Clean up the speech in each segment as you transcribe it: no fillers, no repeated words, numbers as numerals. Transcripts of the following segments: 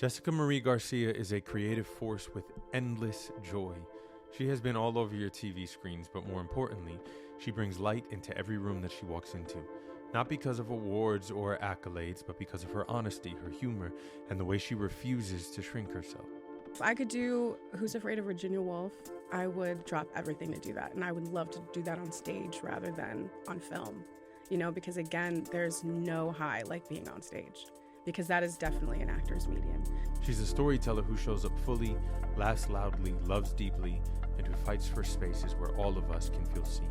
Jessica Marie Garcia is a creative force with endless joy. She has been all over your TV screens, but more importantly, she brings light into every room that she walks into. Not because of awards or accolades, but because of her honesty, her humor, and the way she refuses to shrink herself. If I could do Who's Afraid of Virginia Woolf, I would drop everything to do that. And I would love to do that on stage rather than on film. You know, because again, there's no high like being on stage. Because that is definitely an actor's medium. She's a storyteller who shows up fully, laughs loudly, loves deeply, and who fights for spaces where all of us can feel seen.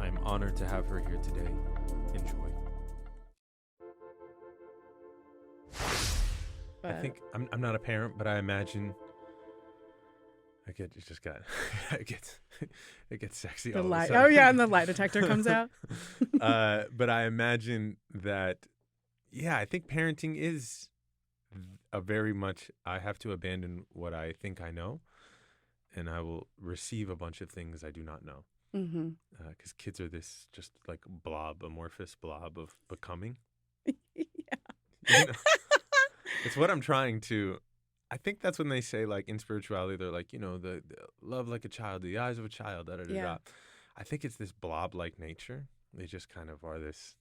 I am honored to have her here today. Enjoy. I think I'm not a parent, but I imagine it gets sexy. The all of a light. sudden. Oh yeah, and the lie detector comes out. But I imagine that, yeah, I think parenting is a very much, I have to abandon what I think I know, and I will receive a bunch of things I do not know. Mm-hmm. Because kids are this just like amorphous blob of becoming. Yeah. You know? It's what I'm trying to. I think that's when they say, like, in spirituality, they're like, the love like a child, the eyes of a child, da da da da. I think it's this blob-like nature. They just kind of are this.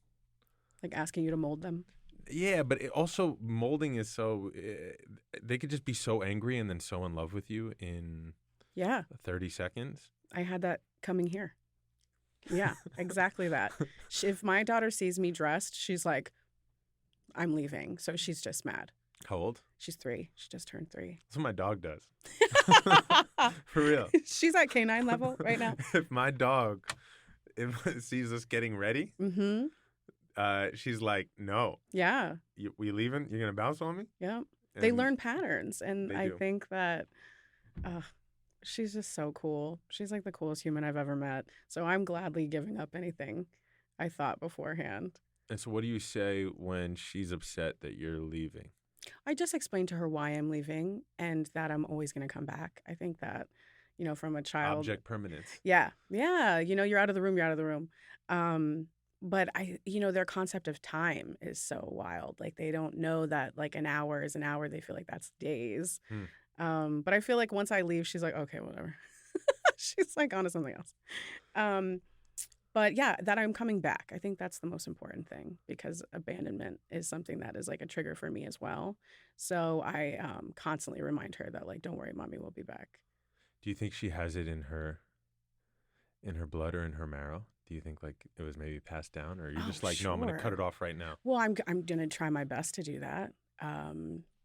Like asking you to mold them. Yeah, but also molding is so. They could just be so angry and then so in love with you in 30 seconds. I had that coming here. Yeah, exactly that. If my daughter sees me dressed, she's like, I'm leaving. So she's just mad. How old? She's 3. She just turned 3. That's what my dog does. For real. She's at canine level right now. If my dog sees us getting ready, she's like, no. Yeah. We leaving? You're going to bounce on me? Yeah. And they learn patterns. And I think that she's just so cool. She's like the coolest human I've ever met. So I'm gladly giving up anything I thought beforehand. And so what do you say when she's upset that you're leaving? I just explained to her why I'm leaving and that I'm always going to come back. I think that, from a child. Object permanence. Yeah. Yeah. You're out of the room, you're out of the room. But their concept of time is so wild. Like they don't know that like an hour is an hour. They feel like that's days. But I feel like once I leave, she's like, okay, whatever. She's like on to something else. But yeah, that I'm coming back. I think that's the most important thing because abandonment is something that is like a trigger for me as well. So I constantly remind her that like, don't worry, mommy will be back. Do you think she has it in her blood or in her marrow? Do you think like it was maybe passed down, or are you just like, no, I'm going to cut it off right now? Well, I'm going to try my best to do that.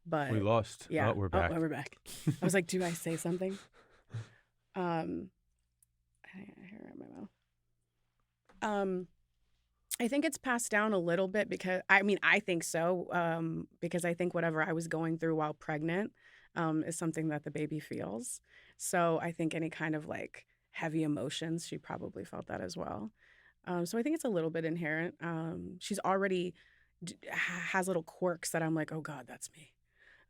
But we lost. Yeah, we're back. We're back. I was like, do I say something? I hear it in my mouth. I think it's passed down a little bit because, I think so, because I think whatever I was going through while pregnant is something that the baby feels. So I think any kind of like heavy emotions, she probably felt that as well. So I think it's a little bit inherent. She's already has little quirks that I'm like, oh God, that's me.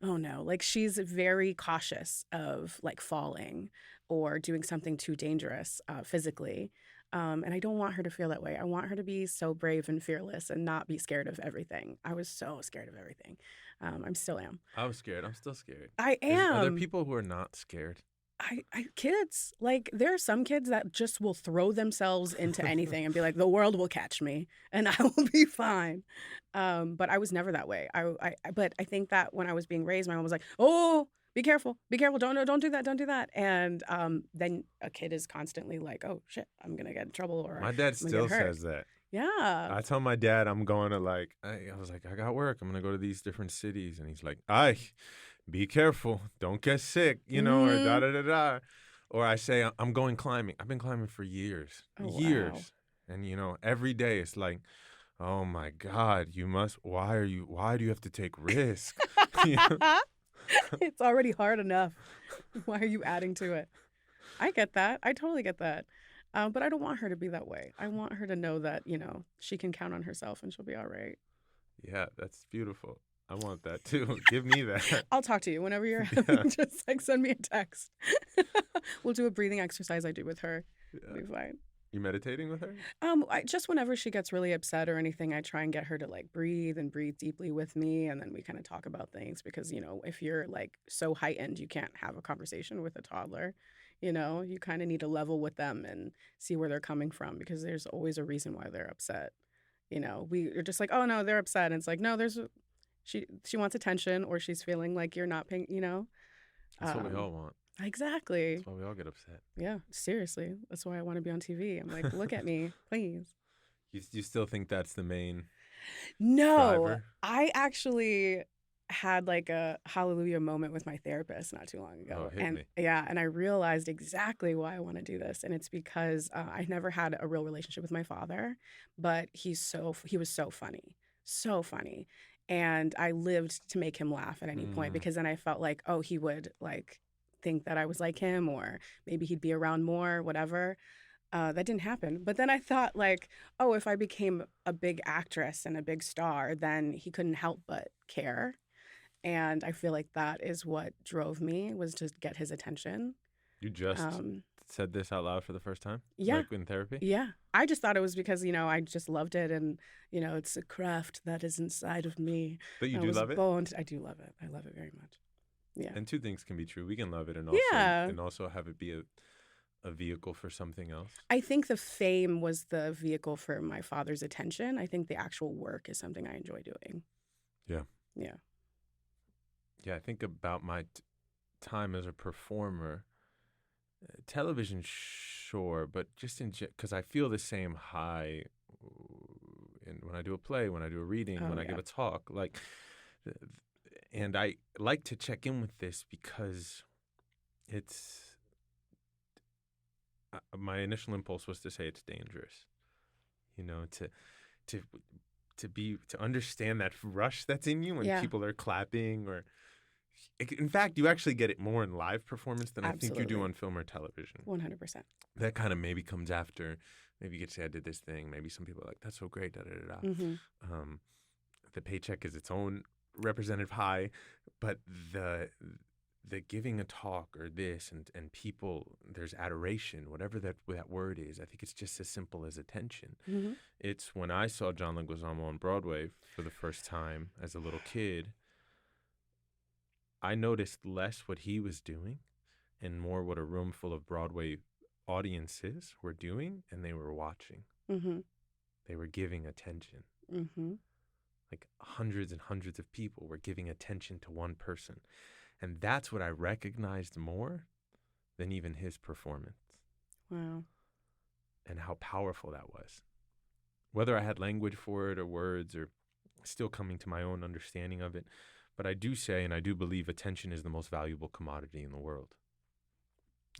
Oh no. Like she's very cautious of like falling or doing something too dangerous physically. And I don't want her to feel that way. I want her to be so brave and fearless and not be scared of everything. I was so scared of everything. I still am. I was scared. I'm still scared. I am. Are there people who are not scared? Kids, like there are some kids that just will throw themselves into anything and be like, the world will catch me and I will be fine. But I was never that way. But I think that when I was being raised, my mom was like, oh, be careful, don't do that. And then a kid is constantly like, oh shit, I'm gonna get in trouble. Or my dad still says that. Yeah. I tell my dad I'm going to I was like, I got work. I'm gonna go to these different cities, and he's like, be careful, don't get sick, or da da da da. Or I say I'm going climbing. I've been climbing for years, Wow. And every day it's like, oh my God, why do you have to take risk? It's already hard enough. Why are you adding to it? I get that. I totally get that. But I don't want her to be that way. I want her to know that, she can count on herself and she'll be all right. Yeah, that's beautiful. I want that too. Give me that. I'll talk to you whenever you're having. Just like send me a text. We'll do a breathing exercise I do with her. Yeah. It'll be fine. You meditating with her? Just whenever she gets really upset or anything, I try and get her to like breathe and breathe deeply with me, and then we kind of talk about things because if you're like so heightened, you can't have a conversation with a toddler. You kind of need to level with them and see where they're coming from because there's always a reason why they're upset. We are just like, oh no, they're upset, and it's like, no, she wants attention or she's feeling like you're not paying. That's what we Um, all want. exactly. That's why we all get upset. Yeah, seriously. That's why I want to be on TV. I'm like, look at me, please. You still think that's the main No, driver? I actually had like a hallelujah moment with my therapist not too long Oh, ago. hit And me. yeah, and I realized exactly why I want to do this. And it's because I never had a real relationship with my father, but he was so funny, so funny. And I lived to make him laugh at any point Mm. because then I felt like, oh, he would like think that I was like him or maybe he'd be around more, whatever. That didn't happen. But then I thought, like, oh, if I became a big actress and a big star, then he couldn't help but care. And I feel like that is what drove me was to get his attention. You just Um, said this out loud for the first time? yeah, Like in therapy? yeah. I just thought it was because I just loved it, and it's a craft that is inside of me. But you I do was love it? born. I do love it. I love it very much. Yeah. And two things can be true. We can love it and Yeah. also have it be a vehicle for something else. I think the fame was the vehicle for my father's attention. I think the actual work is something I enjoy doing. Yeah. Yeah. Yeah, I think about my time as a performer. Television, sure, but just because I feel the same high when I do a play, when I do a reading, when I give a talk. And I like to check in with this because it's my initial impulse was to say it's dangerous. To understand that rush that's in you when people are clapping or. In fact, you actually get it more in live performance than I think you do on film or television. 100%. That kind of maybe comes after. Maybe you get to say, I did this thing. Maybe some people are like, that's so great, da-da-da-da. Mm-hmm. The paycheck is its own representative high, but the giving a talk or this and people, there's adoration, whatever that word is. I think it's just as simple as attention. Mm-hmm. It's when I saw John Leguizamo on Broadway for the first time as a little kid, I noticed less what he was doing and more what a room full of Broadway audiences were doing, and they were watching. Mm-hmm. They were giving attention. Mm-hmm. Like hundreds and hundreds of people were giving attention to one person. And that's what I recognized more than even his performance. Wow. And how powerful that was. Whether I had language for it or words or still coming to my own understanding of it, but I do say, and I do believe, attention is the most valuable commodity in the world.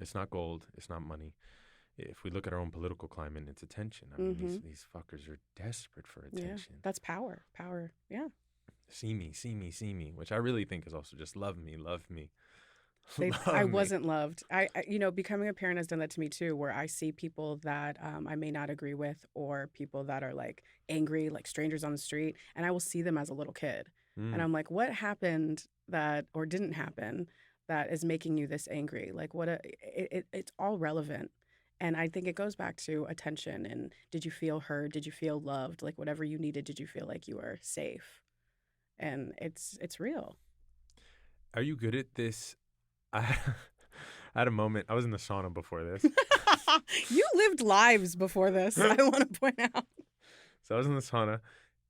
It's not gold. It's not money. If we look at our own political climate, it's attention. I mean, these fuckers are desperate for attention. Yeah, that's power. Power, yeah. See me, see me, see me, which I really think is also just love me, love me. I wasn't loved. Becoming a parent has done that to me too, where I see people that I may not agree with or people that are like angry, like strangers on the street, and I will see them as a little kid. And I'm like, what happened that or didn't happen that is making you this angry? Like, it's all relevant. And I think it goes back to attention and did you feel heard? Did you feel loved? Like whatever you needed, did you feel like you were safe? And it's real. Are you good at this? I had a moment. I was in the sauna before this. You lived lives before this, I want to point out. So I was in the sauna,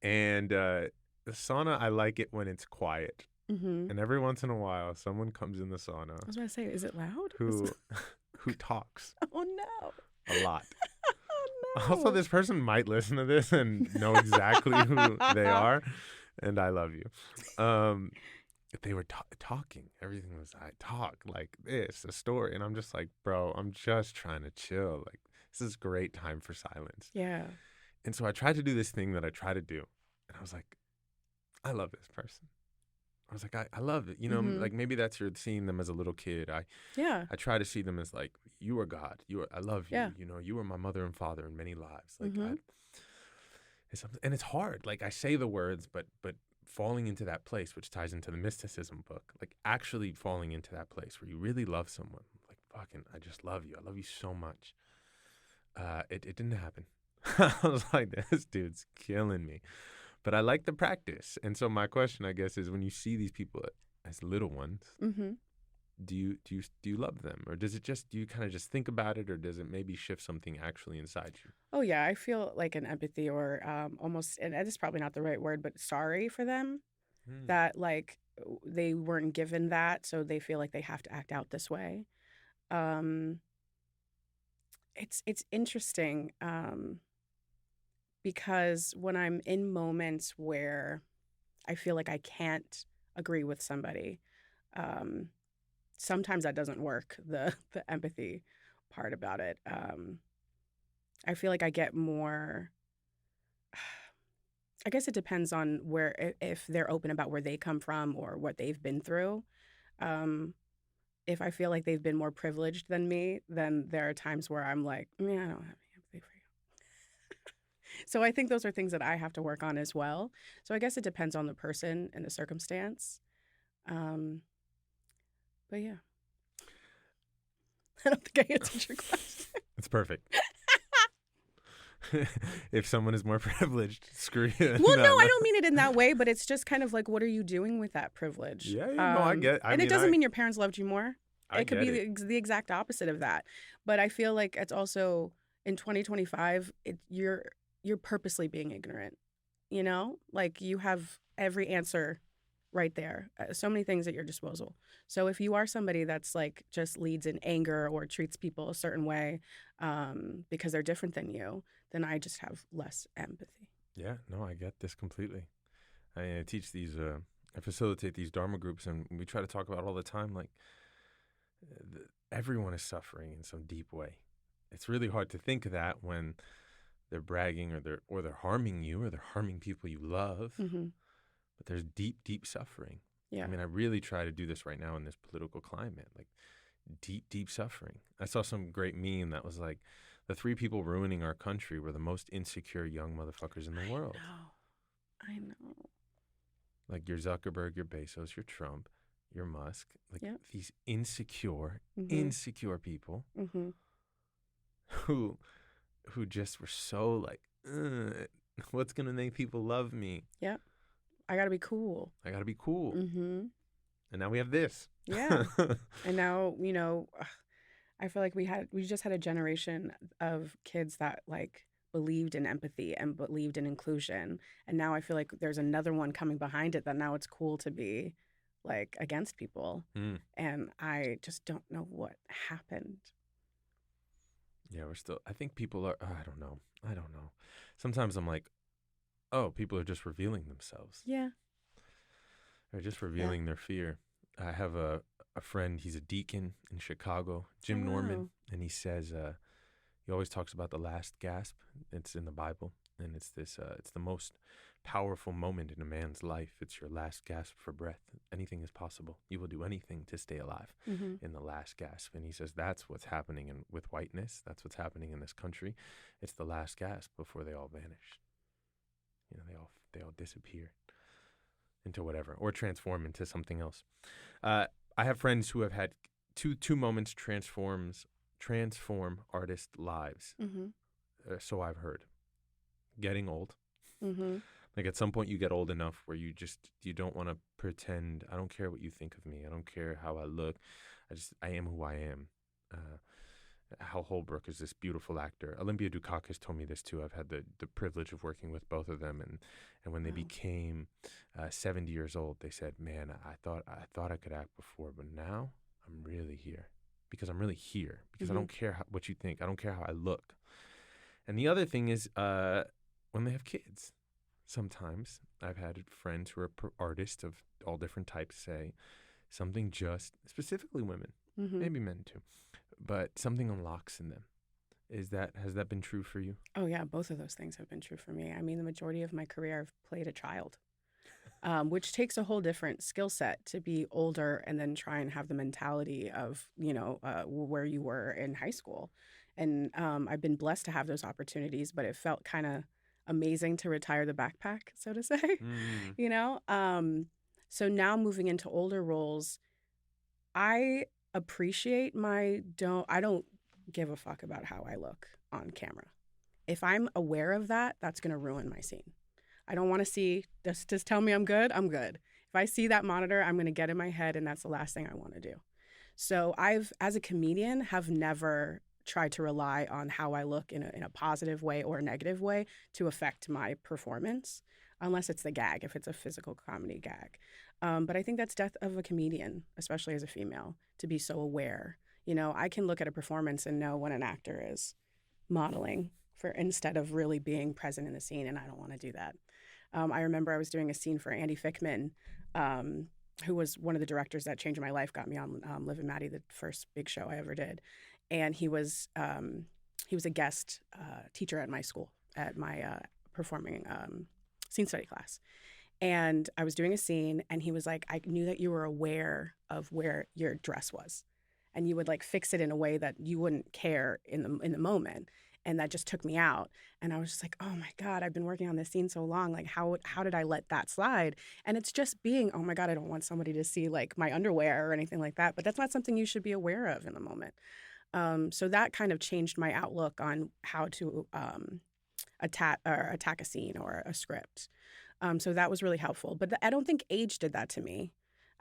and the sauna, I like it when it's quiet. Mm-hmm. And every once in a while, someone comes in the sauna. I was going to say, is it loud? Who talks. Oh, no. A lot. Oh, no. Also, this person might listen to this and know exactly who they are. And I love you. They were talking. Everything was, I talk like this, a story. And I'm just like, bro, I'm just trying to chill. Like, this is great time for silence. Yeah. And so I tried to do this thing that I try to do. And I was like, I love this person. I was like, I love it. Like maybe that's your seeing them as a little kid. I try to see them as like, you are God. I love you. Yeah. You were my mother and father in many lives. Like, and it's hard. Like I say the words, but falling into that place, which ties into the mysticism book, like actually falling into that place where you really love someone. Like, fucking, I just love you. I love you so much. It didn't happen. I was like, this dude's killing me. But I like the practice. And so my question, I guess, is when you see these people as little ones, Mm-hmm. do you love them, or does it just do you kind of just think about it, or does it maybe shift something actually inside you? Oh yeah, I feel like an empathy or almost, and it's probably not the right word, but sorry for them Hmm. that like they weren't given that, so they feel like they have to act out this way. Um, it's interesting because when I'm in moments where I feel like I can't agree with somebody, um, sometimes that doesn't work. The empathy part about it. I feel like I get more. I guess it depends on where if they're open about where they come from or what they've been through. Um, if I feel like they've been more privileged than me, then there are times where I'm like, yeah, I don't have any empathy for you. So I think those are things that I have to work on as well. So I guess it depends on the person and the circumstance. Um, but yeah, I don't think I answered your question. It's perfect. If someone is more privileged, screw you. Well, no, No, I no. don't mean it in that way, but it's just kind of like, what are you doing with that privilege? Yeah, yeah, no, I get. I And it mean, doesn't mean your parents loved you more. I It could get be it. the exact opposite of that. But I feel like it's also in 2025, you're purposely being ignorant. You know, like you have every answer right there. So many things at your disposal. So if you are somebody that's like just leads in anger or treats people a certain way because they're different than you, then I just have less empathy. Yeah, no, I get this completely. I teach these. I facilitate these Dharma groups, and we try to talk about all the time. Like, everyone is suffering in some deep way. It's really hard to think of that when they're bragging or they're harming you or they're harming people you love. Hmm. But there's deep, deep suffering. I Yeah. mean, I really try to do this right now in this political climate, like deep, deep suffering. I saw some great meme that was like, the three people ruining our country were the most insecure young motherfuckers in the world. I know. Like your Zuckerberg, your Bezos, your Trump, your Musk, like Yeah. these insecure, Mhm. insecure people Mhm. who who just were so like, what's gonna make people love me? Yeah. I got to be cool. I gotta be cool. Mhm. And now we have this. Yeah. And now, I feel like we just had a generation of kids that like believed in empathy and believed in inclusion. And now I feel like there's another one coming behind it that now it's cool to be like against people. Mm. And I just don't know what happened. Yeah, we're still. I think people are. I don't know. I don't know. Sometimes I'm like, oh, people are just revealing themselves. Yeah. They're just Yeah. revealing their fear. I have a friend. He's a deacon in Chicago, Oh, Jim Norman, wow. and he says he always talks about the last gasp. It's in the Bible, and it's this. It's the most powerful moment in a man's life. It's your last gasp for breath. Anything is possible. You will do anything to stay alive Mhm. in the last gasp. And he says that's what's happening with whiteness. That's what's happening in this country. It's the last gasp before they all vanish. They all disappear into whatever or transform into something else. I have friends who have had two moments transform artist lives. Mhm. So I've heard. Getting old. Mhm. Like at some point you get old enough where you don't want to pretend. I don't care what you think of me. I don't care how I look. I am who I am. Hal Holbrook is this beautiful actor. Olympia Dukakis told me this too. I've had the privilege of working with both of them, and when they Wow. became 70 years old, they said, "Man, I thought I could act before, but now I'm really here because I'm really here because I Mhm. don't care what you think. I don't care how I look." And the other thing is when they have kids. Sometimes I've had friends who are artists of all different types say something just specifically women, Mhm. maybe men too, but something unlocks in them. Has that been true for you? Oh yeah, both of those things have been true for me. I mean, the majority of my career I've played a child. Which takes a whole different skill set to be older and then try and have the mentality of, where you were in high school. And I've been blessed to have those opportunities, but it felt kind of amazing to retire the backpack, so to say, Mm. you know? So now moving into older roles, I appreciate I don't, give a fuck about how I look on camera. If I'm aware of that, that's going to ruin my scene. I don't want to see, just tell me I'm good, I'm good. If I see that monitor, I'm going to get in my head, and that's the last thing I want to do. So I've, as a comedian, have never tried to rely on how I look in a positive way or a negative way to affect my performance, unless it's the gag, if it's a physical comedy gag. But I think that's death of a comedian, especially as a female, to be so aware. You know, I can look at a performance and know when an actor is modeling for instead of really being present in the scene, and I don't want to do that. I remember I was doing a scene for Andy Fickman, who was one of the directors that changed my life, got me on Liv and Maddie, the first big show I ever did, and he was a guest teacher at my school at my performing scene study class. And I was doing a scene, and he was like, I knew that you were aware of where your dress was, and you would like fix it in a way that you wouldn't care in the moment. And that just took me out. And I was just like, oh my God, I've been working on this scene so long. Like, how did I let that slide? And it's just being, oh my God, I don't want somebody to see like my underwear or anything like that. But that's not something you should be aware of in the moment. So that kind of changed my outlook on how to attack a scene or a script. So that was really helpful. But I don't think age did that to me.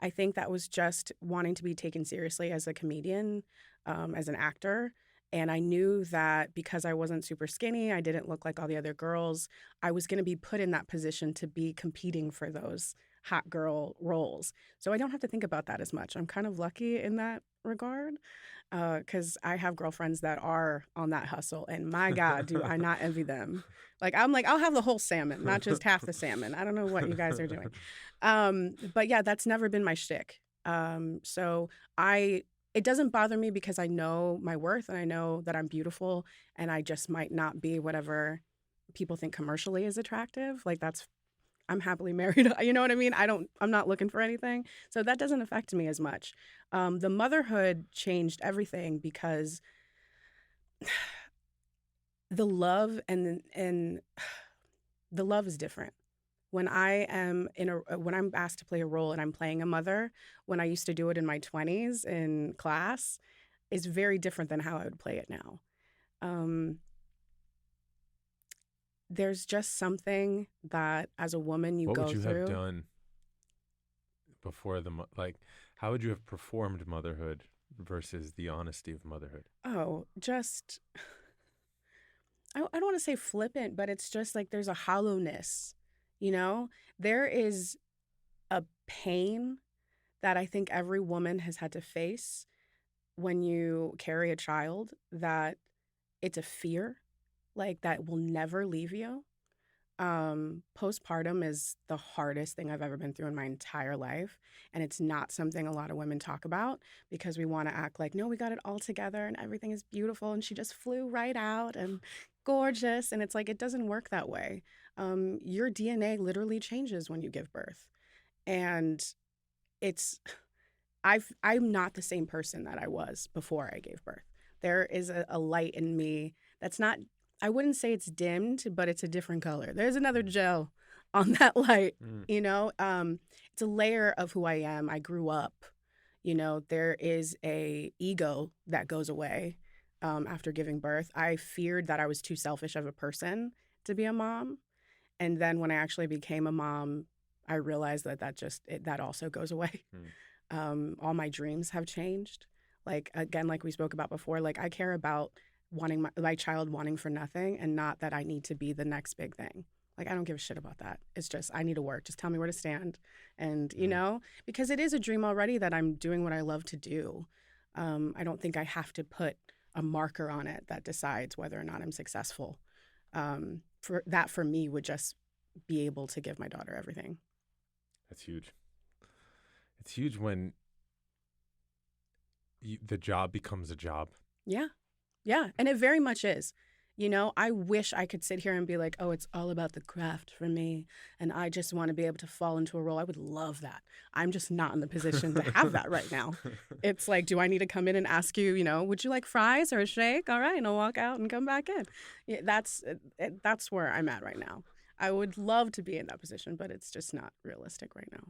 I think that was just wanting to be taken seriously as a comedian, as an actor. And I knew that because I wasn't super skinny, I didn't look like all the other girls, I was going to be put in that position to be competing for those hot girl roles. So I don't have to think about that as much. I'm kind of lucky in that regard because I have girlfriends that are on that hustle. And my God, do I not envy them. I'm like, I'll have the whole salmon, not just half the salmon. I don't know what you guys are doing. But yeah, that's never been my shtick. So it doesn't bother me because I know my worth and I know that I'm beautiful and I just might not be whatever people think commercially is attractive. I'm happily married. You know what I mean? I'm not looking for anything. So that doesn't affect me as much. The motherhood changed everything because the love and the love is different. When when I'm asked to play a role and I'm playing a mother, when I used to do it in my 20s in class, is very different than how I would play it now. There's just something that as a woman you What would go you through. have done before how would you have performed motherhood versus the honesty of motherhood? Oh, just, I don't want to say flippant, but it's just like there's a hollowness, you know? There is a pain that I think every woman has had to face when you carry a child, that it's a fear like that will never leave you. Postpartum is the hardest thing I've ever been through in my entire life. And it's not something a lot of women talk about because we want to act like, no, we got it all together and everything is beautiful. And she just flew right out and gorgeous. And it's like, it doesn't work that way. Your DNA literally changes when you give birth. And it's, I'm not the same person that I was before I gave birth. There is a light in me that's not, I wouldn't say it's dimmed, but it's a different color. There's another gel on that light, you know? It's a layer of who I am. I grew up, you know, there is a ego that goes away after giving birth. I feared that I was too selfish of a person to be a mom. And then when I actually became a mom, I realized that also goes away. All my dreams have changed. Like, again, like we spoke about before, like I care about wanting my child wanting for nothing and not that I need to be the next big thing. Like, I don't give a shit about that. It's just, I need to work. Just tell me where to stand. And, you know, because it is a dream already that I'm doing what I love to do. I don't think I have to put a marker on it that decides whether or not I'm successful. For me would just be able to give my daughter everything. That's huge. It's huge when the job becomes a job. Yeah. Yeah. And it very much is. You know, I wish I could sit here and be like, oh, it's all about the craft for me. And I just want to be able to fall into a role. I would love that. I'm just not in the position to have that right now. It's like, do I need to come in and ask you, you know, would you like fries or a shake? All right. And I'll walk out and come back in. Yeah, that's where I'm at right now. I would love to be in that position, but it's just not realistic right now.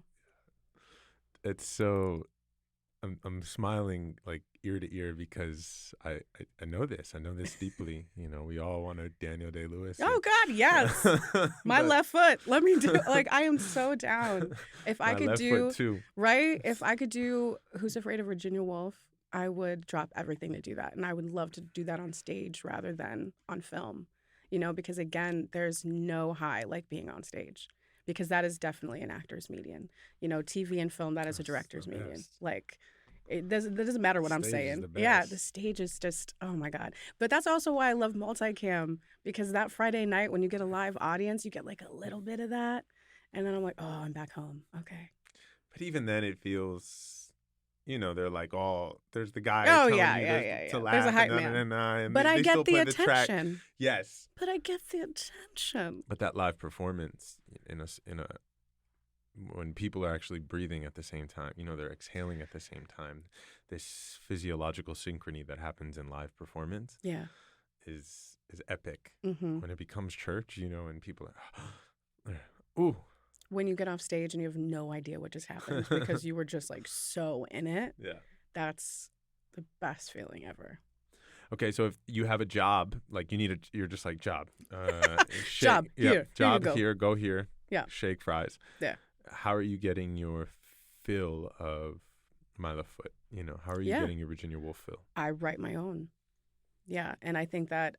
It's so I'm smiling like ear to ear because I know this. I know this deeply. You know, we all want a Daniel Day-Lewis. Oh God, yes. My But left foot. Let me do like I am so down. If I my could left foot do too. right, if I could do Who's Afraid of Virginia Woolf, I would drop everything to do that. And I would love to do that on stage rather than on film. You know, because again, there's no high like being on stage. Because that is definitely an actor's medium. You know, TV and film, that is a That's the director's medium. best. Like that doesn't matter what I'm Stage is saying. the Yeah, best. the stage is just, oh my God. But that's also why I love multicam, because that Friday night when you get a live audience, you get like a little bit of that. And then I'm like, oh, I'm back home. Okay. But even then, it feels, you know, they're like all, there's the guy Oh, telling yeah, you yeah, yeah, to yeah. There's a laugh hype and man. and But I they still get the play the track. attention. Yes. But I get the attention. But that live performance in a when people are actually breathing at the same time, you know, they're exhaling at the same time. This physiological synchrony that happens in live performance Yeah. is epic. Mm-hmm. When it becomes church, you know, and people are, ooh. When you get off stage and you have no idea what just happened because you were just like so in it, Yeah. that's the best feeling ever. Okay, so if you have a job, like you're just like job. Job, here job you go. here, go here. Yeah. Shake fries. Yeah. How are you getting your fill of My Left Foot? You know, how are you Yeah. getting your Virginia Woolf fill? I write my own. Yeah. And I think that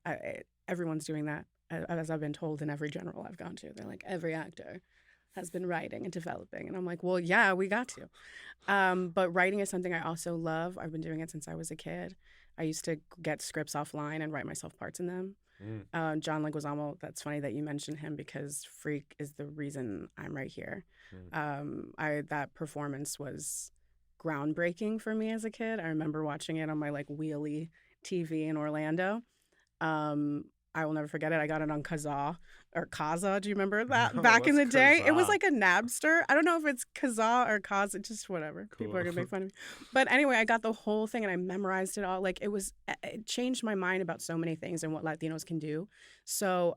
everyone's doing that, as I've been told in every general I've gone to. They're like, every actor has been writing and developing. And I'm like, well, yeah, we got to. But writing is something I also love. I've been doing it since I was a kid. I used to get scripts offline and write myself parts in them. John Leguizamo, that's funny that you mentioned him because Freak is the reason I'm right here. That performance was groundbreaking for me as a kid. I remember watching it on my like wheelie TV in Orlando. I will never forget it. I got it on Kazaa or Kaza. Do you remember that No, back in the what's day? It was Kazaa? like a Napster. I don't know if it's Kazaa or Kaza, just whatever. People are Cool. gonna make fun of me. But anyway, I got the whole thing and I memorized it all. Like it changed my mind about so many things and what Latinos can do. So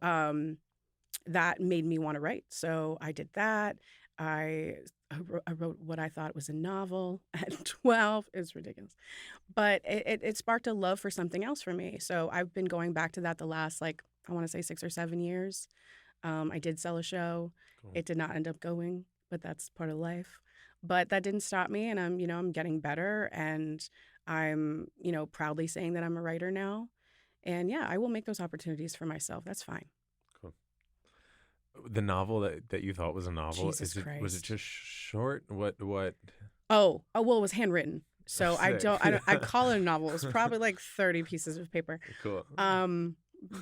that made me want to write. So I did that. I wrote what I thought was a novel at 12. It's ridiculous. But it sparked a love for something else for me. So I've been going back to that the last, like, I want to say 6 or 7 years. I did sell a show. Cool. It did not end up going, but that's part of life. But that didn't stop me. And I'm getting better. And I'm, proudly saying that I'm a writer now. And yeah, I will make those opportunities for myself. That's fine. Cool. The novel that you thought was a novel, Jesus was Christ. it just short? What? Oh, well, it was handwritten. So I Sick. I call it a novel. It was probably like 30 pieces of paper. Cool.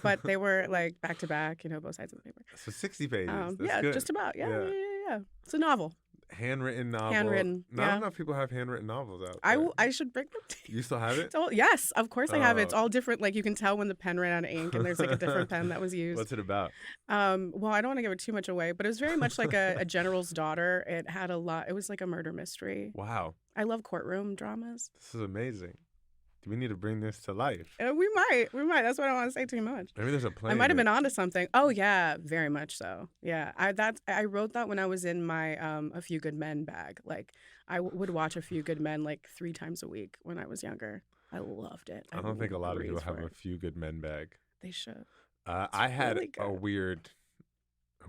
But they were like back to back, both sides of the paper. So 60 pages. That's Yeah, good. just about. Yeah. Yeah. It's a novel. Handwritten novel. Handwritten, Not yeah. enough people have handwritten novels out I there. I should bring them to you. You still have it? Yes, of course I have it. It's Oh. all different. Like you can tell when the pen ran out of ink and there's like a different pen that was used. What's it about? Well, I don't want to give it too much away, but it was very much like a general's daughter. It had it was like a murder mystery. Wow. I love courtroom dramas. This is amazing. Do we need to bring this to life? We might. That's why I don't want to say too much. Maybe there's a play. I might have been onto something. Oh yeah, very much so. Yeah, I wrote that when I was in my A Few Good Men bag. Like I would watch A Few Good Men like 3 times a week when I was younger. I loved it. I don't think a lot of people breathed have for a it. Few Good Men bag. They should. I had really a good.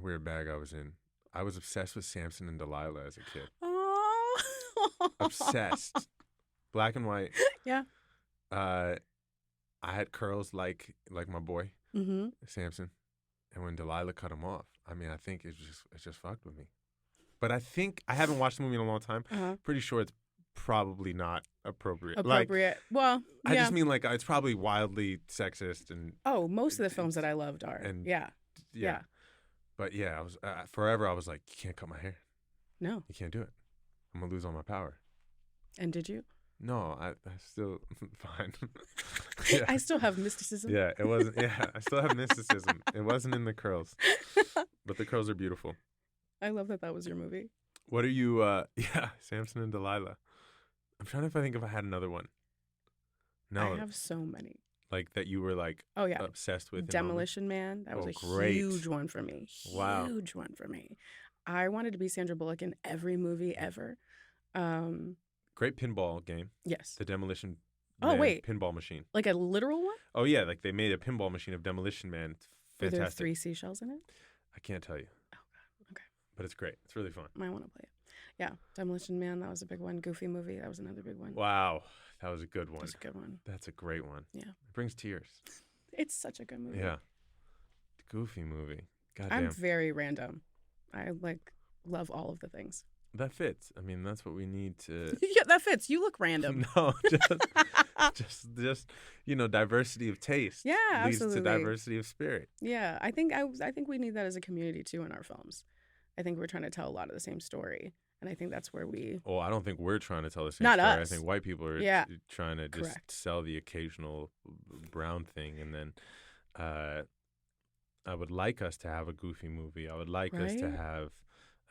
weird bag I was in. I was obsessed with Samson and Delilah as a kid. Oh. Obsessed. Black and white. Yeah. I had curls like my boy Mm-hmm. Samson, and when Delilah cut him off, I mean, I think it just fucked with me. But I think I haven't watched the movie in a long time. Uh-huh. Pretty sure it's probably not appropriate. Appropriate. Well, I yeah. just mean like it's probably wildly sexist and Most of the films that I loved are. and- Yeah. Yeah. But yeah, I was forever. I was like, you can't cut my hair. No. You can't do it. I'm gonna lose all my power. And did you? No, I still fine. Yeah. I still have mysticism. Yeah, it wasn't. Yeah, I still have mysticism. It wasn't in the curls, but the curls are beautiful. I love that was your movie. What are you? Yeah, Samson and Delilah. I'm trying to think if I had another one. No, I have so many. like that you were like Oh yeah. obsessed with. in Demolition Man. That was Oh, a great. huge one for me. Wow. Huge one for me. I wanted to be Sandra Bullock in every movie ever. moment? Great pinball game. Yes. The Demolition Oh, Man wait. pinball machine. Like a literal one? Oh, yeah. Like they made a pinball machine of Demolition Man. It's Were there fantastic. 3 seashells in it? I can't tell you. Oh, God. Okay. But it's great. It's really fun. Might want to play it. Yeah. Demolition Man, that was a big one. Goofy movie, that was another big one. Wow. That was a good one. That's a good one. That's a great one. Yeah. It brings tears. It's such a good movie. Yeah. Goofy movie. Goddamn. I'm very random. I love all of the things. That fits. I mean, that's what we need to. Yeah, that fits. You look random. No, just diversity of taste. Yeah, leads absolutely. to diversity of spirit. Yeah, I think we need that as a community too in our films. I think we're trying to tell a lot of the same story, and I think that's where we. Oh, I don't think we're trying to tell the same Not story. us. I think white people are trying to just Correct. sell the occasional brown thing, and then I would like us to have a Goofy movie. I would like us to Right? have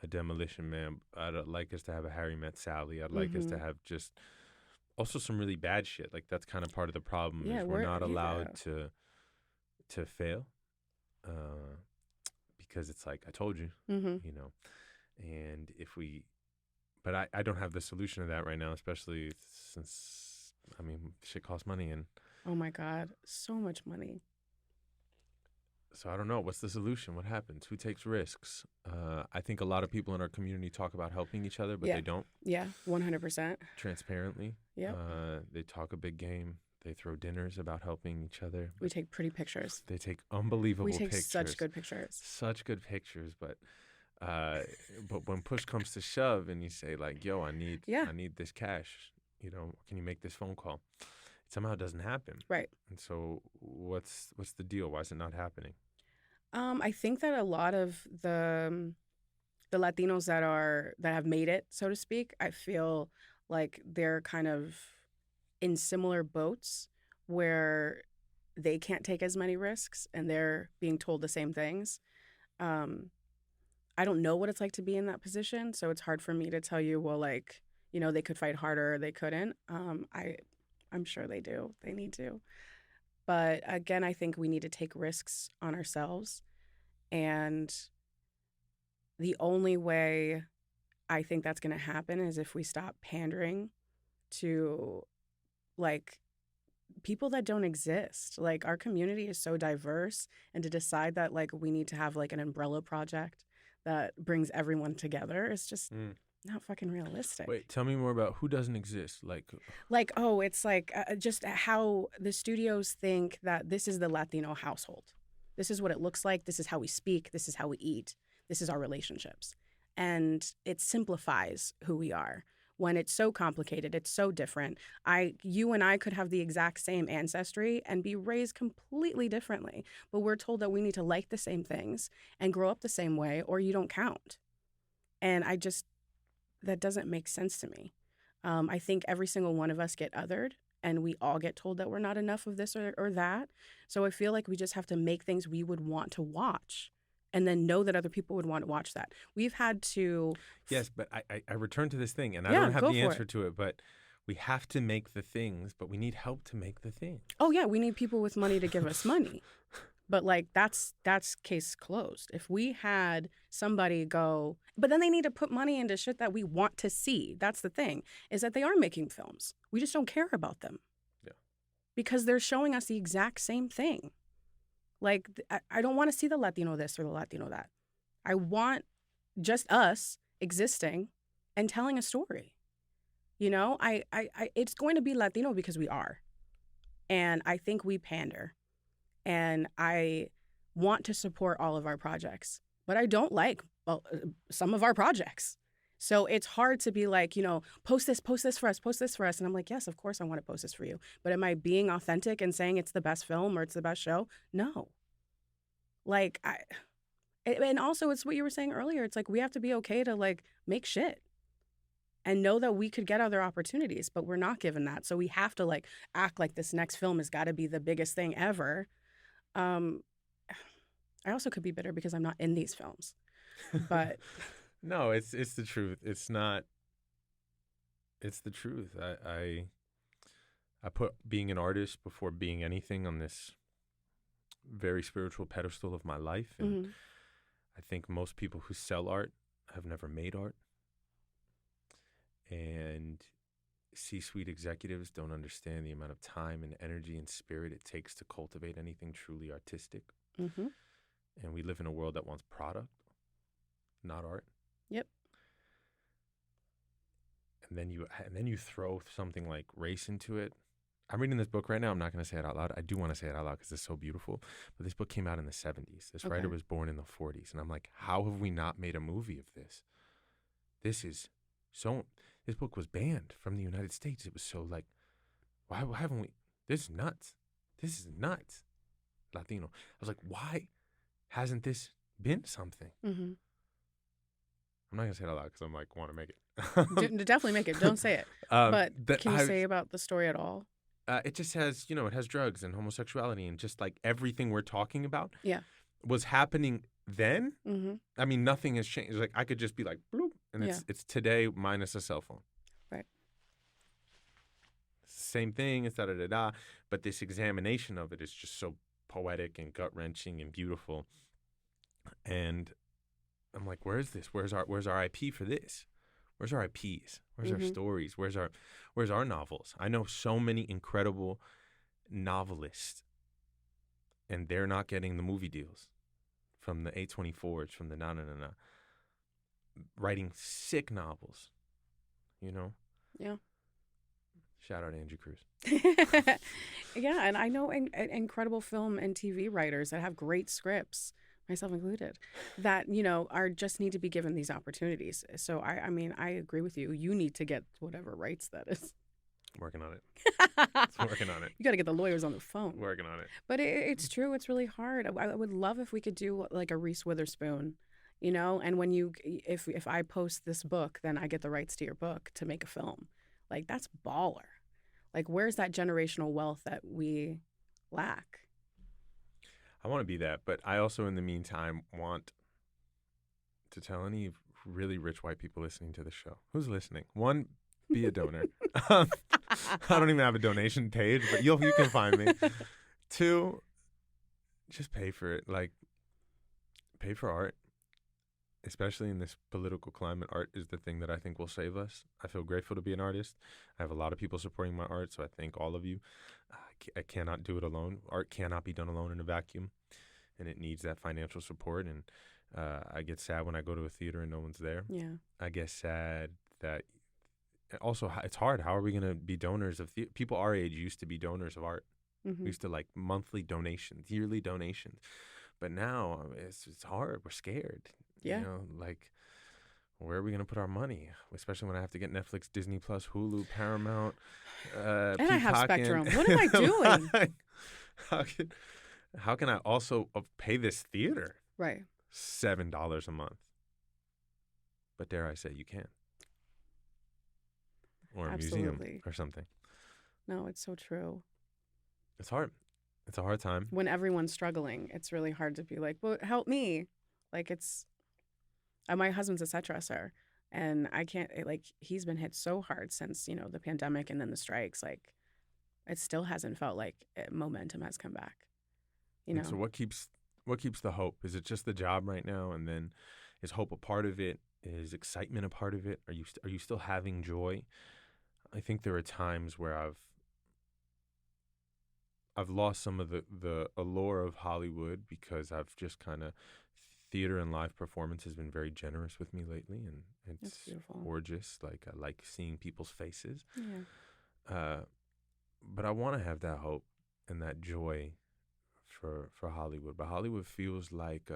a Demolition Man. I'd like us to have a Harry Met Sally. I'd like us to have just also some really bad shit. Like that's kind of part of the problem Yeah, is we're not allowed yeah. to fail because it's like I told you, Mm-hmm. and if we, but I don't have the solution to that right now, especially since I mean shit costs money and Oh my God, so much money. so I don't know. What's the solution? What happens? Who takes risks? I think a lot of people in our community talk about helping each other, but Yeah. they don't Yeah, 100%. transparently. Yep. They talk a big game. They throw dinners about helping each other. We take pretty pictures. They take unbelievable We take pictures. such good pictures. Such good pictures, but when push comes to shove and you say like, "Yo, I need this cash. Can you make this phone call?" It somehow doesn't happen. Right. And so, what's the deal? Why is it not happening? I think that a lot of the Latinos that have made it, so to speak, I feel like they're kind of in similar boats where they can't take as many risks and they're being told the same things. I don't know what it's like to be in that position, so it's hard for me to tell you, well, like, they could fight harder or they couldn't. I'm sure they do. They need to. But again, I think we need to take risks on ourselves. And the only way I think that's going to happen is if we stop pandering to like people that don't exist. Like our community is so diverse, and to decide that like we need to have like an umbrella project that brings everyone together is just not fucking realistic. Wait, tell me more about who doesn't exist. Like, it's like just how the studios think that this is the Latino household. This is what it looks like. This is how we speak. This is how we eat. This is our relationships. And it simplifies who we are. When it's so complicated, it's so different. You and I could have the exact same ancestry and be raised completely differently. But we're told that we need to like the same things and grow up the same way or you don't count. And that doesn't make sense to me. I think every single one of us get othered and we all get told that we're not enough of this or that. So I feel like we just have to make things we would want to watch and then know that other people would want to watch that. We've had to... Yes, but I return to this thing, and I don't have the answer to it, but we have to make the things, but we need help to make the thing. Oh, yeah, we need people with money to give us money. But, like, that's case closed. If we had somebody go... But then they need to put money into shit that we want to see. That's the thing, is that they are making films. We just don't care about them. Yeah. Because they're showing us the exact same thing. Like, I don't want to see the Latino this or the Latino that. I want just us existing and telling a story. It's going to be Latino because we are. And I think we pander. And I want to support all of our projects. But I don't like some of our projects. So it's hard to be like, post this for us. And I'm like, yes, of course I want to post this for you. But am I being authentic and saying it's the best film or it's the best show? No. Like, and also it's what you were saying earlier. It's like we have to be okay to like make shit and know that we could get other opportunities, but we're not given that. So we have to like act like this next film has got to be the biggest thing ever. I also could be bitter because I'm not in these films, but... No, it's the truth. It's not. It's the truth. I put being an artist before being anything on this very spiritual pedestal of my life, and I think most people who sell art have never made art, and C-suite executives don't understand the amount of time and energy and spirit it takes to cultivate anything truly artistic. Mm-hmm. And we live in a world that wants product, not art. Yep. And then you throw something like race into it. I'm reading this book right now. I'm not going to say it out loud. I do want to say it out loud because it's so beautiful. But this book came out in the 70s. This writer was born in the 40s. And I'm like, how have we not made a movie of this? This book was banned from the United States. It was so like, why haven't we? This is nuts. This is nuts. Latino. I was like, why hasn't this been something? Mm-hmm. I'm not going to say it out loud because I'm like, want to make it. Definitely make it. Don't say it. But can you say about the story at all? It just has, it has drugs and homosexuality and just like everything we're talking about was happening then. Mm-hmm. I mean, nothing has changed. Like I could just be like, bloop, and it's today minus a cell phone. Right. It's the same thing. It's da-da-da-da. But this examination of it is just so poetic and gut-wrenching and beautiful. And I'm like, where is this? Where's our IP for this? Where's our IPs? Where's our stories? Where's our novels? I know so many incredible novelists, and they're not getting the movie deals from the A24s, from the writing sick novels, Yeah. Shout out Andrew Cruz. Yeah, and I know incredible film and TV writers that have great scripts, myself included, that are just need to be given these opportunities. So I mean I agree with you. You need to get whatever rights that is. Working on it. Working on it. You got to get the lawyers on the phone. Working on it. But it's true. It's really hard. I would love if we could do like a Reese Witherspoon, and when if I post this book, then I get the rights to your book to make a film. Like that's baller. Like where's that generational wealth that we lack? I want to be that, but I also, in the meantime, want to tell any really rich white people listening to the show, who's listening, one, be a donor. I don't even have a donation page, but you can find me. Two, just pay for it. Like, pay for art. Especially in this political climate, art is the thing that I think will save us. I feel grateful to be an artist. I have a lot of people supporting my art, so I thank all of you. I cannot do it alone. Art cannot be done alone in a vacuum, and it needs that financial support. And I get sad when I go to a theater and no one's there. Yeah. I get sad that also it's hard. How are we going to be donors of people our age used to be donors of art. Mm-hmm. We used to like monthly donations, yearly donations. But now it's hard. We're scared. Yeah. Like, where are we going to put our money? Especially when I have to get Netflix, Disney Plus, Hulu, Paramount, and I have Spectrum. What am I doing? How can I also pay this theater? Right. $7 a month. But dare I say you can. Or a museum or something. No, it's so true. It's hard. It's a hard time. When everyone's struggling, it's really hard to be like, well, help me. Like my husband's a set dresser, and I can't, he's been hit so hard since, the pandemic and then the strikes. Like, it still hasn't felt like momentum has come back, And so what keeps the hope? Is it just the job right now? And then is hope a part of it? Is excitement a part of it? Are you still having joy? I think there are times where I've lost some of the allure of Hollywood because I've just kind of theater and live performance has been very generous with me lately, and it's gorgeous. Like I like seeing people's faces. Yeah. But I want to have that hope and that joy for Hollywood. But Hollywood feels like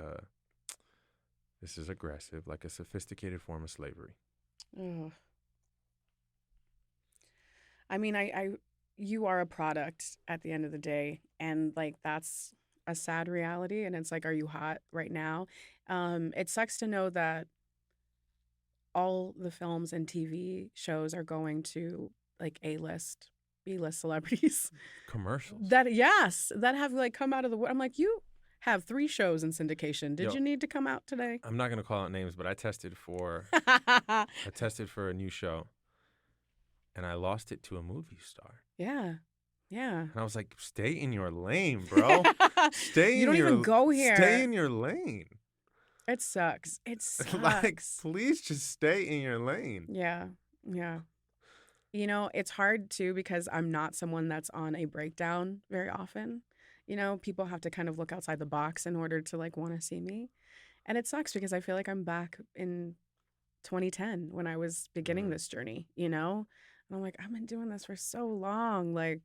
this is aggressive, like a sophisticated form of slavery. Ugh. I mean, you are a product at the end of the day, and like that's a sad reality. And it's like, are you hot right now? It sucks to know that all the films and TV shows are going to like A-list, B-list celebrities. Commercials. That have like come out of the. I'm like, you have 3 shows in syndication. Did you need to come out today? I'm not gonna call out names, but I tested for a new show, and I lost it to a movie star. Yeah. Yeah. And I was like, stay in your lane, bro. You don't even go here. Stay in your lane. It sucks. It sucks. Like, please just stay in your lane. Yeah. Yeah. You know, it's hard too because I'm not someone that's on a breakdown very often. You know, people have to kind of look outside the box in order to like want to see me. And it sucks because I feel like I'm back in 2010 when I was beginning Mm. this journey, you know? And I'm like, I've been doing this for so long. Like,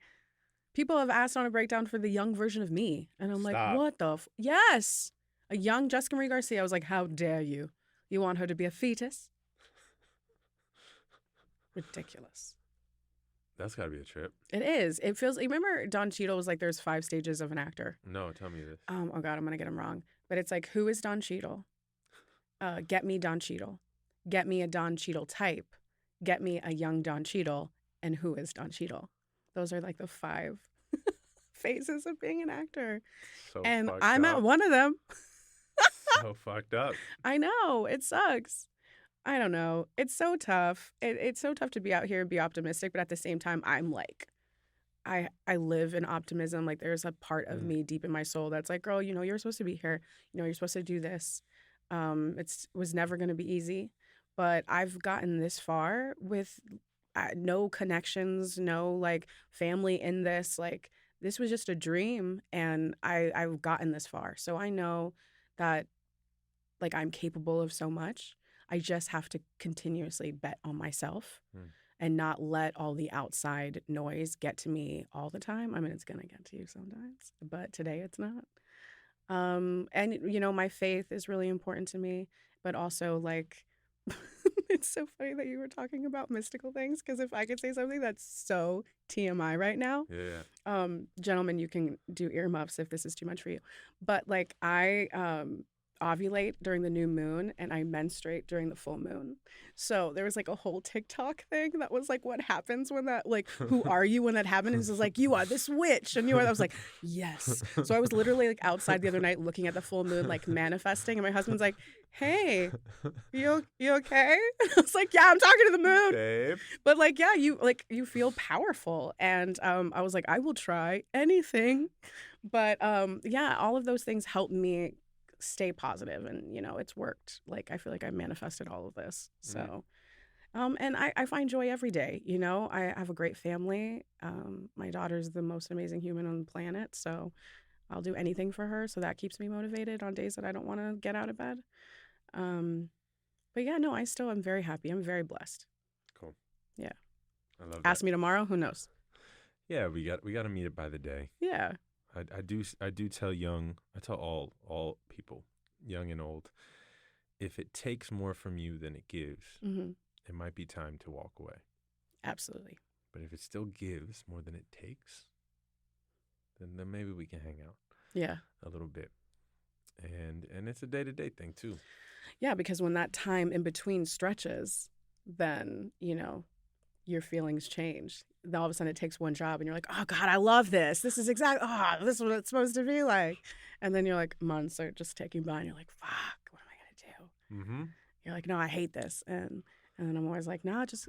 people have asked on a breakdown for the young version of me. And I'm like, Stop. what the? Yes. A young Jessica Marie Garcia. I was like, how dare you? You want her to be a fetus? Ridiculous. That's got to be a trip. It is. It feels. You remember Don Cheadle was like, there's 5 stages of an actor. No, tell me this. Oh God, I'm gonna get him wrong. But it's like, who is Don Cheadle? Get me Don Cheadle. Get me a Don Cheadle type. Get me a young Don Cheadle. And who is Don Cheadle? Those are like the 5 phases of being an actor. So And fucked I'm up. at one of them. So fucked up. I know. It sucks. I don't know. It's so tough. It's so tough to be out here and be optimistic, but at the same time, I'm like, I live in optimism. Like there's a part of me deep in my soul that's like, girl, you know, you're supposed to be here. You know, you're supposed to do this. Was never going to be easy, but I've gotten this far with no connections, no like family in this. Like this was just a dream, and I've gotten this far. So I know that like I'm capable of so much. I just have to continuously bet on myself and not let all the outside noise get to me all the time. I mean, it's going to get to you sometimes, but today it's not. And you know, my faith is really important to me, but also like it's so funny that you were talking about mystical things because if I could say something that's so TMI right now, gentlemen, you can do earmuffs if this is too much for you. But like I ovulate during the new moon and I menstruate during the full moon. So there was like a whole TikTok thing that was like, what happens when that, like, who are you when that happens? And it was like, you are this witch. And you are, I was like, yes. So I was literally like outside the other night looking at the full moon, like manifesting. And my husband's like, hey, you okay? I was like, yeah, I'm talking to the moon. Babe. But like, yeah, you feel powerful. And I was like, I will try anything. But yeah, all of those things help me stay positive, and you know it's worked. Like I feel like I manifested all of this. So and I find joy every day. You know, I have a great family. My daughter's the most amazing human on the planet, so I'll do anything for her. So that keeps me motivated on days that I don't want to get out of bed. But yeah, no, I still am very happy. I'm very blessed. Cool. Yeah. I love Ask that. me tomorrow, who knows? Yeah, we got to meet it by the day. Yeah. I do tell all people, young and old, if it takes more from you than it gives, it might be time to walk away. Absolutely. But if it still gives more than it takes, then maybe we can hang out. Yeah. A little bit. And it's a day-to-day thing too. Yeah, because when that time in between stretches, then, you know, your feelings change. Then all of a sudden it takes one job and you're like, oh God, I love this. This is exactly, this is what it's supposed to be like. And then you're like, months are just ticking by and you're like, fuck, what am I going to do? Mm-hmm. You're like, no, I hate this. And then I'm always like, nah, just,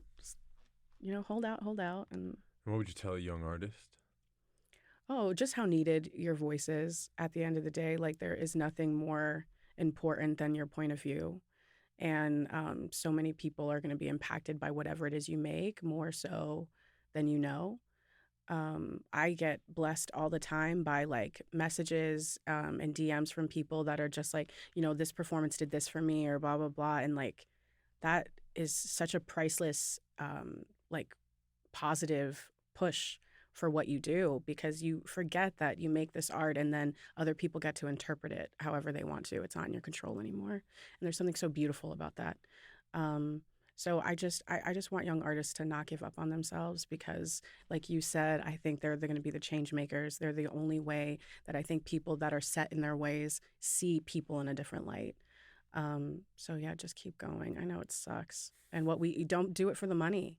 you know, hold out. And what would you tell a young artist? Oh, just how needed your voice is at the end of the day. Like there is nothing more important than your point of view. And so many people are going to be impacted by whatever it is you make, more so than you know. I get blessed all the time by like messages and DMs from people that are just like, you know, this performance did this for me or blah, blah, blah. And like that is such a priceless, like positive push for what you do, because you forget that you make this art and then other people get to interpret it however they want to. It's not in your control anymore. And there's something so beautiful about that. So I just want young artists to not give up on themselves because, like you said, I think they're going to be the change makers. They're the only way that I think people that are set in their ways see people in a different light. So yeah, just keep going. I know it sucks. And you don't do it for the money.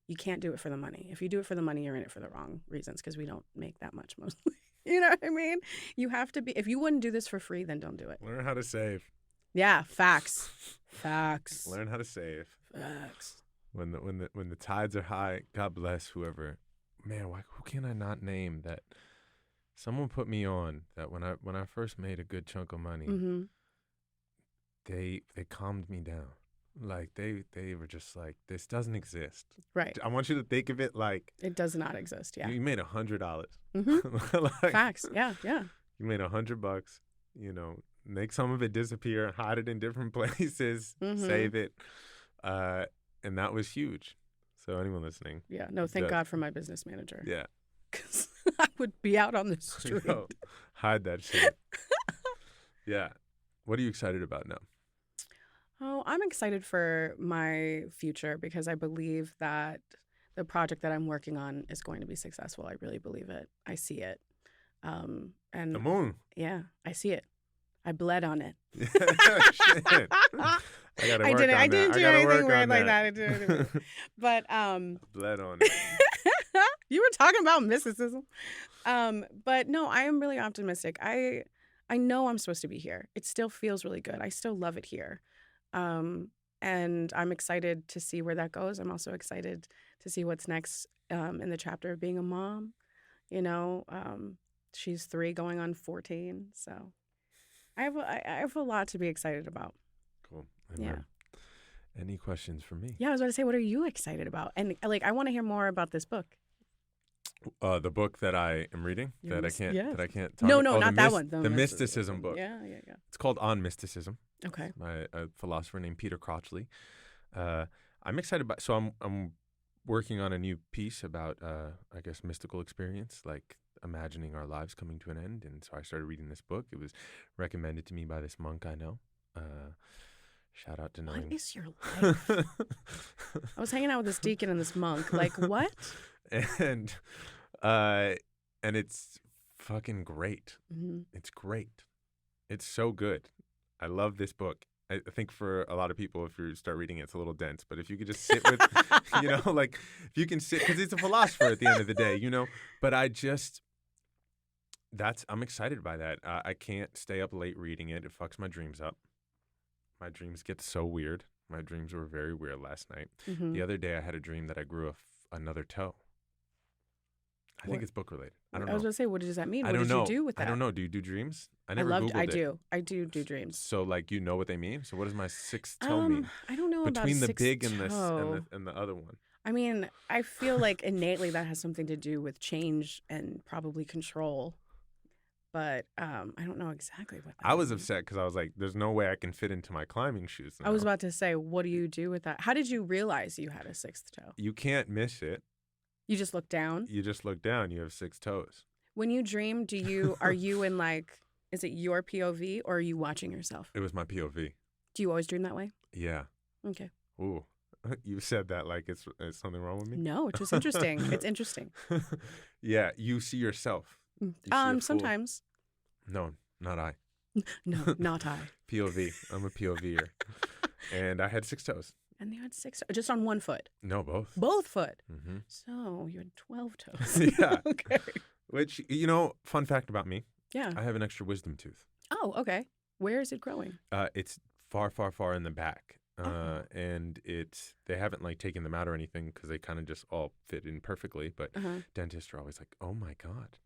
You can't do it for the money. If you do it for the money, you're in it for the wrong reasons because we don't make that much mostly. You know what I mean? You have to be, if you wouldn't do this for free, then don't do it. Learn how to save. Yeah, facts. Facts. Learn how to save. Facts. When the tides are high, God bless whoever. Man, who can I not name that? Someone put me on that when I first made a good chunk of money, they calmed me down. Like they were just like, this doesn't exist. Right. I want you to think of it like It does not exist. Yeah. you made $100. Mm-hmm. Facts. Yeah. Yeah. You made $100. You know, make some of it disappear, hide it in different places, Mm-hmm. save it, and that was huge. So anyone listening, Yeah. No, thank God for my business manager. yeah, Because I would be out on the street. Yo, hide that shit. Yeah. What are you excited about now? Oh, I'm excited for my future because I believe that the project that I'm working on is going to be successful. I really believe it. I see it. And The moon. yeah, I see it. I bled on it. Shit. I didn't do anything weird like that. I didn't. But bled on it. you were talking about mysticism. But no, I am really optimistic. I know I'm supposed to be here. It still feels really good. I still love it here. And I'm excited to see where that goes. I'm also excited to see what's next in the chapter of being a mom. You know, she's 3 going on 14. So I have a lot to be excited about. Cool. Yeah. Any questions for me? Yeah, I was about to say, what are you excited about? And like, I want to hear more about this book. The book that I am reading that I can't talk No, about. not that one. The mysticism book. Yeah. It's called On Mysticism. Okay. By a philosopher named Peter Crotchley. I'm excited about. So I'm working on a new piece about I guess mystical experience, like imagining our lives coming to an end. And so I started reading this book. It was recommended to me by this monk I know. Shout out to knowing. What is your life? I was hanging out with this deacon and this monk. Like what? And it's fucking great. Mm-hmm. It's great. It's so good. I love this book. I think for a lot of people, if you start reading it, it's a little dense. But if you could just sit with, like if you can sit, because it's a philosopher at the end of the day, But I'm excited by that. I can't stay up late reading it. It fucks my dreams up. My dreams get so weird. My dreams were very weird last night. Mm-hmm. The other day, I had a dream that I grew another toe. I think it's book related. I don't know. I was going to say, what does that mean? What did you do with that? I don't know. Do you do dreams? I never Googled it. I do dreams. So, like, you know what they mean? So, what does my sixth toe mean? I don't know between about the big and toe. and the other one. I mean, I feel like innately that has something to do with change and probably control. But I don't know exactly what that I was upset because I was like, there's no way I can fit into my climbing shoes now. I was about to say, what do you do with that? How did you realize you had a sixth toe? You can't miss it. You just look down? You just look down. You have 6 toes. When you dream, are you in like, is it your POV or are you watching yourself? It was my POV. Do you always dream that way? Yeah. Okay. Ooh. You said that like it's something wrong with me? No, it's just interesting. It's interesting. Yeah. You see yourself. Sometimes. No, not I. No, not I. POV. I'm a POVer. And I had 6 toes. And you had 6, just on one foot? No, both. Both foot? Mm-hmm. So you had 12 toes. Yeah. Okay. Which, fun fact about me. Yeah. I have an extra wisdom tooth. Oh, okay. Where is it growing? It's far, far, far in the back. And they haven't like taken them out or anything because they kind of just all fit in perfectly. But dentists are always like, oh my God,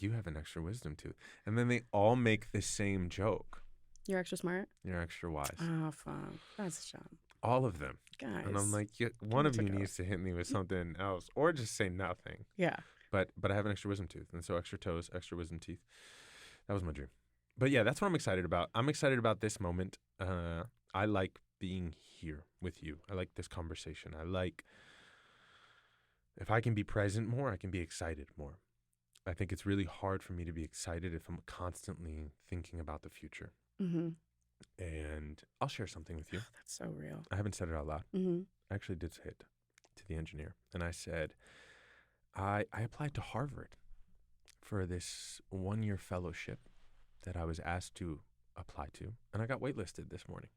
you have an extra wisdom tooth. And then they all make the same joke. You're extra smart? You're extra wise. Oh, fun. That's a job. All of them. Guys. And I'm like, one of you needs to hit me with something else or just say nothing. Yeah. But I have an extra wisdom tooth. And so extra toes, extra wisdom teeth. That was my dream. But yeah, that's what I'm excited about. I'm excited about this moment. I like being here with you. I like this conversation. I like, if I can be present more, I can be excited more. I think it's really hard for me to be excited if I'm constantly thinking about the future. Mm-hmm. And I'll share something with you. That's so real. I haven't said it out loud. Mm-hmm. I actually did say it to the engineer. And I said, I applied to Harvard for this 1-year fellowship that I was asked to apply to. And I got waitlisted this morning.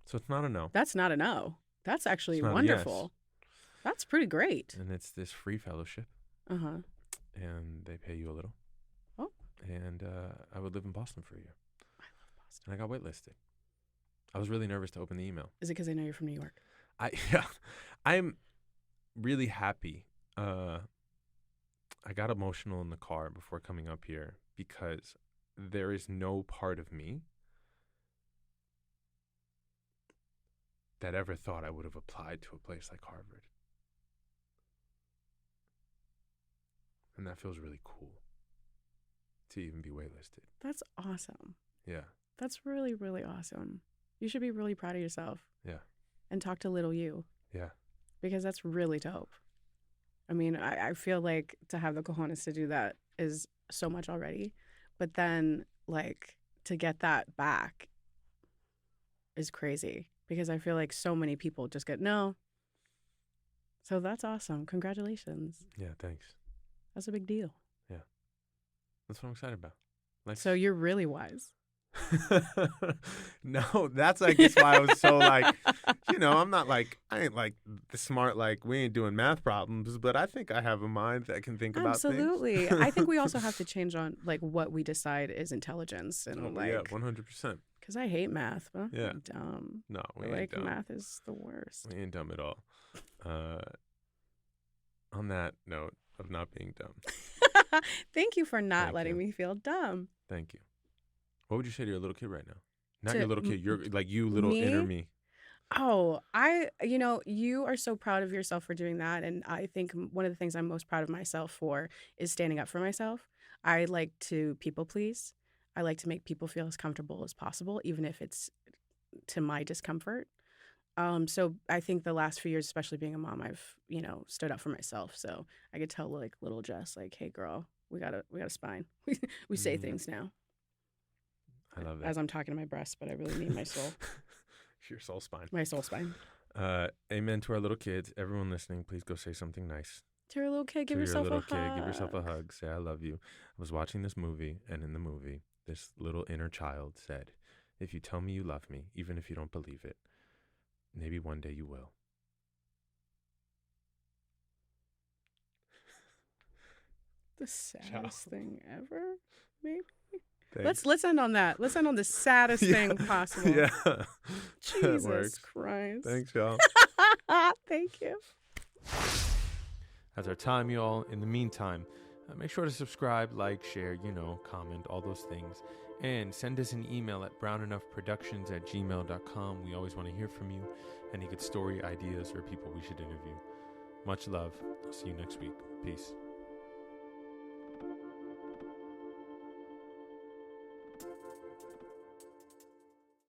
So it's not a no. That's not a no. That's actually wonderful. Yes. That's pretty great. And it's this free fellowship. Uh-huh. And they pay you a little. Oh. And I would live in Boston for a year. I love Boston. And I got waitlisted. I was really nervous to open the email. Is it because I know you're from New York? I'm really happy. I got emotional in the car before coming up here because there is no part of me that ever thought I would have applied to a place like Harvard. And that feels really cool to even be waitlisted. That's awesome. Yeah. That's really, really awesome. You should be really proud of yourself. Yeah. And talk to little you. Yeah. Because that's really dope. I mean, I feel like to have the cojones to do that is so much already. But then, like, to get that back is crazy. Because I feel like so many people just get no. So that's awesome. Congratulations. Yeah, thanks. That's a big deal. Yeah. That's what I'm excited about. Like, so you're really wise. No, that's I guess why I was so like, I'm not like, I ain't like the smart, like we ain't doing math problems, but I think I have a mind that can think about things. Absolutely. I think we also have to change on like what we decide is intelligence and like. Yeah, 100%. Because I hate math, but I'm Yeah. dumb. No, we ain't dumb. Math is the worst. We ain't dumb at all. On that note of not being dumb. Thank you for not letting me feel dumb. Thank you. What would you say to your little kid right now? Not your little kid. You're like me? inner me. Oh, you are so proud of yourself for doing that. And I think one of the things I'm most proud of myself for is standing up for myself. I like to people please. I like to make people feel as comfortable as possible, even if it's to my discomfort. So I think the last few years, especially being a mom, I've, stood up for myself. So I could tell like little Jess, like, hey girl, we got a spine. we say things now. I love that. As I'm talking to my breast, but I really mean my soul. Your soul spine. My soul spine. Amen to our little kids. Everyone listening, please go say something nice. To your little kid, give yourself a hug. Give yourself a hug. Say, I love you. I was watching this movie, and in the movie, this little inner child said, if you tell me you love me, even if you don't believe it, maybe one day you will. The saddest thing ever, maybe? Thanks. Let's end on that. Let's end on the saddest thing possible. Yeah. Jesus Christ. Thanks, y'all. Thank you. That's our time, y'all. In the meantime, make sure to subscribe, like, share, comment, all those things. And send us an email at brownenoughproductions@gmail.com. We always want to hear from you. Any good story, ideas, or people we should interview. Much love. I'll see you next week. Peace.